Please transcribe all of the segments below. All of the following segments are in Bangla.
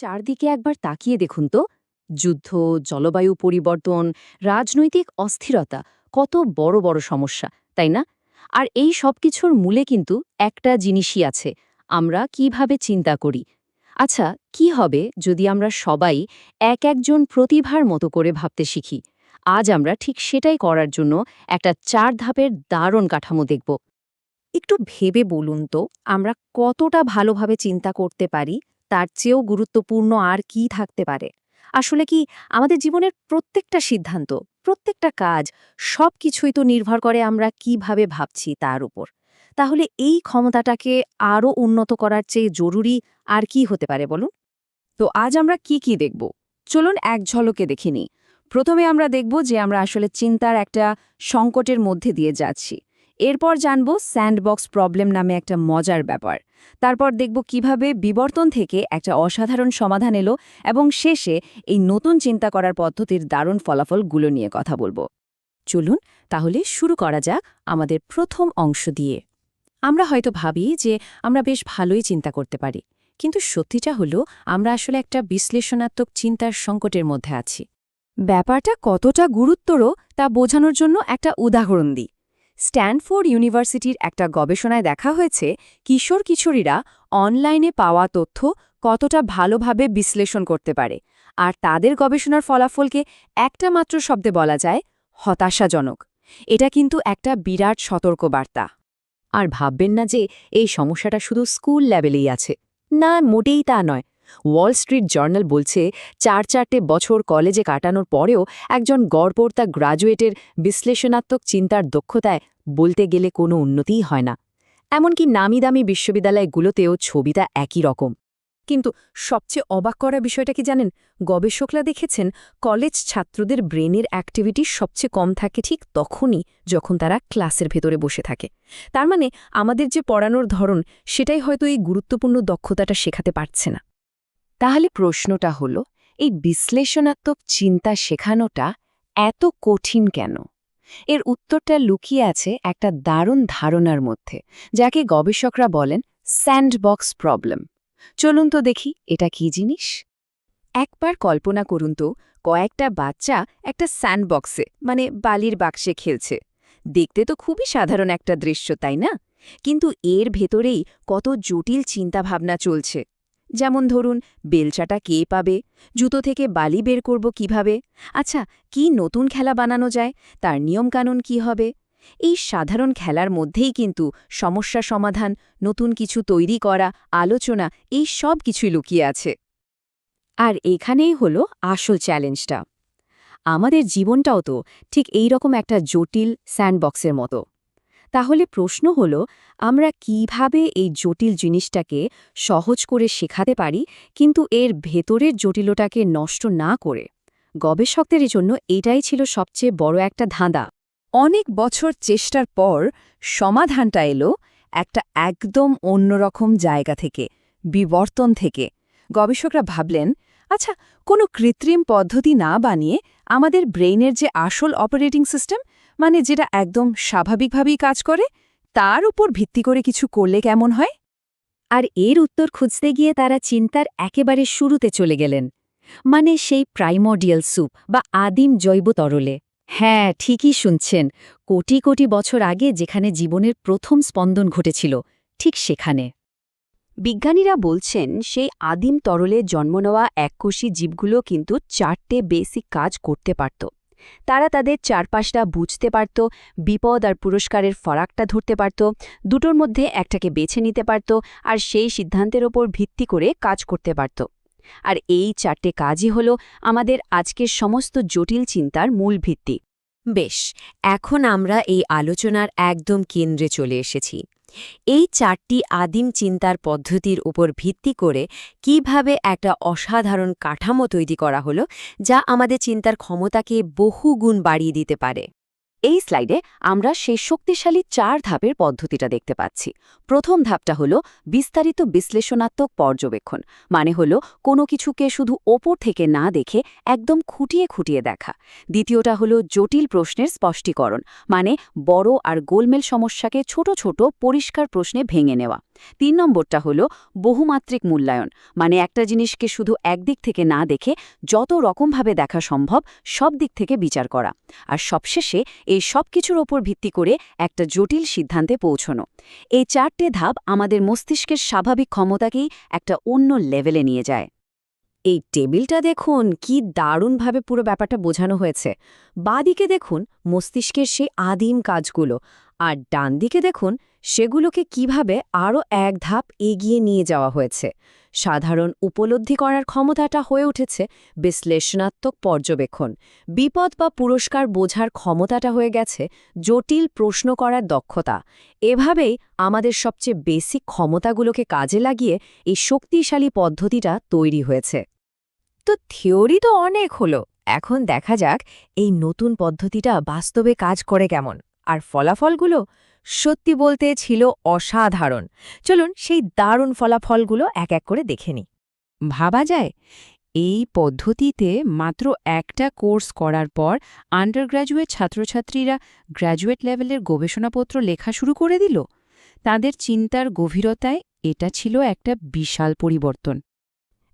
চারদিকে একবার তাকিয়ে দেখুন তো, যুদ্ধ, জলবায়ু পরিবর্তন, রাজনৈতিক অস্থিরতা, কত বড় বড় সমস্যা, তাই না? আর এই সব কিছুর মূলে কিন্তু একটা জিনিসই আছে, আমরা কিভাবে চিন্তা করি। আচ্ছা, কি হবে যদি আমরা সবাই এক একজন প্রতিভার মতো করে ভাবতে শিখি? আজ আমরা ঠিক সেটাই করার জন্য একটা 4 ধাপের দারুণ কাঠামো দেখব। একটু ভেবে বলুন তো আমরা কতটা ভালোভাবে চিন্তা করতে পারি, তার চেয়েও গুরুত্বপূর্ণ আর কি থাকতে পারে। আসলে কি আমাদের জীবনের প্রত্যেকটা সিদ্ধান্ত, প্রত্যেকটা কাজ, সব কিছুই তো নির্ভর করে আমরা কিভাবে ভাবছি তার উপর। তাহলে এই ক্ষমতাটাকে আরও উন্নত করার চেয়ে জরুরি আর কি হতে পারে বলুন। তো আজ আমরা কি দেখব? চলুন এক ঝলকে দেখে নিই। প্রথমে আমরা দেখব যে আমরা আসলে চিন্তার একটা সংকটের মধ্যে দিয়ে যাচ্ছি। এরপর জানব স্যান্ডবক্স প্রবলেম নামে একটা মজার ব্যাপার। তারপর দেখব কিভাবে বিবর্তন থেকে একটা অসাধারণ সমাধান এলো, এবং শেষে এই নতুন চিন্তা করার পদ্ধতির দারুণ ফলাফলগুলো নিয়ে কথা বলবো। চলুন তাহলে শুরু করা যাক আমাদের প্রথম অংশ দিয়ে। আমরা হয়তো ভাবি যে আমরা বেশ ভালোই চিন্তা করতে পারি, কিন্তু সত্যিটা হলো আমরা আসলে একটা বিশ্লেষণাত্মক চিন্তার সংকটের মধ্যে আছি। ব্যাপারটা কতটা গুরুত্বর তা বোঝানোর জন্য একটা উদাহরণ দিই। স্ট্যানফোর্ড ইউনিভার্সিটির একটা গবেষণায় দেখা হয়েছে কিশোর কিশোরীরা অনলাইনে পাওয়া তথ্য কতটা ভালোভাবে বিশ্লেষণ করতে পারে, আর তাদের গবেষণার ফলাফলকে একটা মাত্র শব্দে বলা যায় হতাশাজনক। এটা কিন্তু একটা বিরাট সতর্কবার্তা। আর ভাববেন না যে এই সমস্যাটা শুধু স্কুল লেভেলেই আছে। না, মোটেই তা নয়। ওয়াল স্ট্রিট জার্নাল বলছে 4 বছর কলেজে কাটানোর পরেও একজন গড়পড়তা গ্রাজুয়েটের বিশ্লেষণাত্মক চিন্তার দক্ষতায় বলতে গেলে কোনো উন্নতিই হয় না। এমনকি নামিদামি বিশ্ববিদ্যালয়গুলোতেও ছবিটা একই রকম। কিন্তু সবচেয়ে অবাক করা বিষয়টা কি জানেন? গবেষকরা দেখেছেন কলেজ ছাত্রদের ব্রেনের অ্যাক্টিভিটি সবচেয়ে কম থাকে ঠিক তখনই যখন তারা ক্লাসের ভেতরে বসে থাকে। তার মানে আমাদের যে পড়ানোর ধরন, সেটাই হয়তো এই গুরুত্বপূর্ণ দক্ষতাটা শেখাতে পারছে না। তাহলে প্রশ্নটা হলো, এই বিশ্লেষণাত্মক চিন্তা শেখানোটা এত কঠিন কেন? এর উত্তরটা লুকিয়ে আছে একটা দারুণ ধারণার মধ্যে, যাকে গবেষকরা বলেন স্যান্ডবক্স প্রবলেম। চলুন তো দেখি এটা কি জিনিস। একবার কল্পনা করুন তো, কয়েকটা বাচ্চা একটা স্যান্ডবক্সে মানে বালির বাক্সে খেলছে। দেখতে তো খুবই সাধারণ একটা দৃশ্য, তাই না? কিন্তু এর ভেতরেই কত জটিল চিন্তাভাবনা চলছে। যেমন ধরুন, বেলচাটা কে পাবে, জুতো থেকে বালি বের করব কিভাবে, আচ্ছা কি নতুন খেলা বানানো যায়, তার নিয়মকানুন কি হবে। এই সাধারণ খেলার মধ্যেই কিন্তু সমস্যা সমাধান, নতুন কিছু তৈরি করা, আলোচনা, এই সব কিছুই লুকিয়ে আছে। আর এখানেই হলো আসল চ্যালেঞ্জটা। আমাদের জীবনটাও তো ঠিক এই রকম একটা জটিল স্যান্ডবক্সের মতো। তাহলে প্রশ্ন হলো, আমরা কিভাবে এই জটিল জিনিসটাকে সহজ করে শেখাতে পারি, কিন্তু এর ভেতরের জটিলতাকে নষ্ট না করে? গবেষকদের জন্য এটাই ছিল সবচেয়ে বড় একটা ধাঁধা। অনেক বছর চেষ্টার পর সমাধানটা এলো একটা একদম অন্যরকম জায়গা থেকে, বিবর্তন থেকে। গবেষকরা ভাবলেন, আচ্ছা, কোনো কৃত্রিম পদ্ধতি না বানিয়ে আমাদের ব্রেইনের যে আসল অপারেটিং সিস্টেম, মানে যেটা একদম স্বাভাবিকভাবেই কাজ করে, তার উপর ভিত্তি করে কিছু করলে কেমন হয়? আর এর উত্তর খুঁজতে গিয়ে তারা চিন্তার একেবারে শুরুতে চলে গেলেন, মানে সেই প্রাইমোডিয়াল স্যুপ বা আদিম জৈব তরলে। হ্যাঁ, ঠিকই শুনছেন, কোটি কোটি বছর আগে যেখানে জীবনের প্রথম স্পন্দন ঘটেছিল, ঠিক সেখানে। বিজ্ঞানীরা বলছেন সেই আদিম তরলে জন্ম নেওয়া এককোষী জীবগুলো কিন্তু 4টে বেসিক কাজ করতে পারত। তারা তাদের চারপাশটা বুঝতে পারত, বিপদ আর পুরস্কারের ফারাকটা ধরতে পারত, দুটোর মধ্যে একটাকে বেছে নিতে পারত, আর সেই সিদ্ধান্তের ওপর ভিত্তি করে কাজ করতে পারত। আর এই 4টে কাজই হল আমাদের আজকের সমস্ত জটিল চিন্তার মূল ভিত্তি। বেশ, এখন আমরা এই আলোচনার একদম কেন্দ্রে চলে এসেছি। এই 4টি আদিম চিন্তার পদ্ধতির উপর ভিত্তি করে কিভাবে একটা অসাধারণ কাঠামো তৈরি করা হলো, যা আমাদের চিন্তার ক্ষমতাকে বহুগুণ বাড়িয়ে দিতে পারে। এই স্লাইডে আমরা সেই শক্তিশালী 4 ধাপের পদ্ধতিটা দেখতে পাচ্ছি। প্রথম ধাপটা হলো বিস্তারিত বিশ্লেষণাত্মক পর্যবেক্ষণ, মানে হলো কোনো কিছুকে শুধু ওপর থেকে না দেখে একদম খুঁটিয়ে খুঁটিয়ে দেখা। দ্বিতীয়টা হলো জটিল প্রশ্নের স্পষ্টীকরণ, মানে বড় আর গোলমেল সমস্যাকে ছোট ছোট পরিষ্কার প্রশ্নে ভেঙে নেওয়া। 3 নম্বরটা হলো বহুমাত্রিক মূল্যায়ন, মানে একটা জিনিসকে শুধু একদিক থেকে না দেখে যত রকমভাবে দেখা সম্ভব সব দিক থেকে বিচার করা। আর সবশেষে এই সব কিছুর ওপর ভিত্তি করে একটা জটিল সিদ্ধান্তে পৌঁছনো। এই 4টে ধাপ আমাদের মস্তিষ্কের স্বাভাবিক ক্ষমতাকেই একটা অন্য লেভেলে নিয়ে যায়। এই টেবিলটা দেখুন কি দারুণভাবে পুরো ব্যাপারটা বোঝানো হয়েছে। বাঁদিকে দেখুন মস্তিষ্কের সেই আদিম কাজগুলো, আর ডান দিকে দেখুন সেগুলোকে কিভাবে আরও এক ধাপ এগিয়ে নিয়ে যাওয়া হয়েছে। সাধারণ উপলব্ধি করার ক্ষমতাটা হয়ে উঠেছে বিশ্লেষণাত্মক পর্যবেক্ষণ, বিপদ বা পুরস্কার বোঝার ক্ষমতাটা হয়ে গেছে জটিল প্রশ্ন করার দক্ষতা। এভাবেই আমাদের সবচেয়ে বেসিক ক্ষমতাগুলোকে কাজে লাগিয়ে এই শক্তিশালী পদ্ধতিটা তৈরি হয়েছে। তো থিওরি তো অনেক হলো, এখন দেখা যাক এই নতুন পদ্ধতিটা বাস্তবে কাজ করে কেমন। আর ফলাফলগুলো সত্যি বলতে ছিল অসাধারণ। চলুন সেই দারুণ ফলাফলগুলো এক এক করে দেখে নিই। ভাবা যায় এই পদ্ধতিতে মাত্র একটা কোর্স করার পর আন্ডারগ্র্যাজুয়েট ছাত্রছাত্রীরা গ্র্যাজুয়েট লেভেলের গবেষণাপত্র লেখা শুরু করে দিল। তাদের চিন্তার গভীরতায় এটা ছিল একটা বিশাল পরিবর্তন।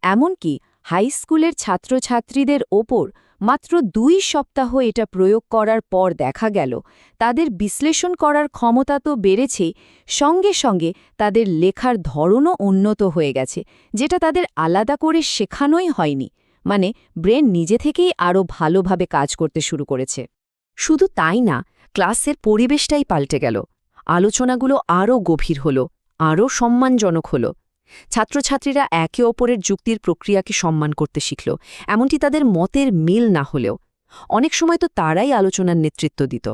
এমনকি হাই স্কুলের ছাত্রছাত্রীদের ওপর মাত্র 2 সপ্তাহ এটা প্রয়োগ করার পর দেখা গেল তাদের বিশ্লেষণ করার ক্ষমতা তো বেড়েছেই, সঙ্গে সঙ্গে তাদের লেখার ধরনও উন্নত হয়ে গেছে, যেটা তাদের আলাদা করে শেখানোই হয়নি। মানে ব্রেন নিজে থেকেই আরও ভালোভাবে কাজ করতে শুরু করেছে। শুধু তাই না, ক্লাসের পরিবেশটাই পাল্টে গেল। আলোচনাগুলো আরও গভীর হল, আরও সম্মানজনক হল। ছাত্রছাত্রীরা একে অপরের যুক্তির প্রক্রিয়াকে সম্মান করতে শিখল, এমনটি তাদের মতের মিল না হলেও। অনেক সময় তো তারাই আলোচনার নেতৃত্ব দিত।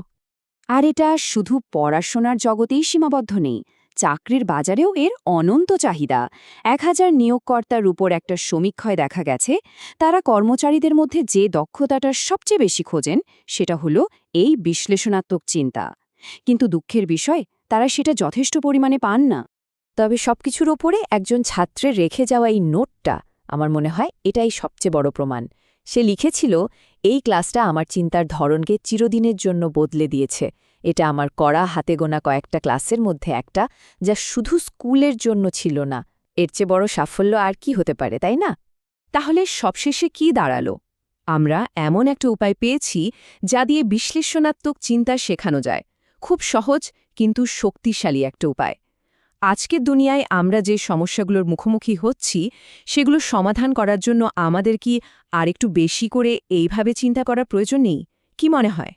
আর এটা শুধু পড়াশোনার জগতেই সীমাবদ্ধ নেই, চাকরির বাজারেও এর অনন্ত চাহিদা। 1000 নিয়োগকর্তার উপর একটা সমীক্ষায় দেখা গেছে তারা কর্মচারীদের মধ্যে যে দক্ষতাটা সবচেয়ে বেশি খোঁজেন সেটা হলো এই বিশ্লেষণাত্মক চিন্তা। কিন্তু দুঃখের বিষয়, তারা সেটা যথেষ্ট পরিমাণে পান না। তবে সবকিছুর ওপরে একজন ছাত্রের রেখে যাওয়া এই নোটটা, আমার মনে হয় এটাই সবচেয়ে বড় প্রমাণ। সে লিখেছিল, এই ক্লাসটা আমার চিন্তার ধরনকে চিরদিনের জন্য বদলে দিয়েছে। এটা আমার করা হাতে গোনা কয়েকটা ক্লাসের মধ্যে একটা, যা শুধু স্কুলের জন্য ছিল না। এর চেয়ে বড় সাফল্য আর কি হতে পারে, তাই না? তাহলে সবশেষে কি দাঁড়ালো? আমরা এমন একটা উপায় পেয়েছি যা দিয়ে বিশ্লেষণাত্মক চিন্তা শেখানো যায়। খুব সহজ কিন্তু শক্তিশালী একটা উপায়। আজকের দুনিয়ায় আমরা যে সমস্যাগুলোর মুখোমুখি হচ্ছি সেগুলো সমাধান করার জন্য আমাদের কি আরেকটু বেশি করে এইভাবে চিন্তা করার প্রয়োজন নেই? কি মনে হয়?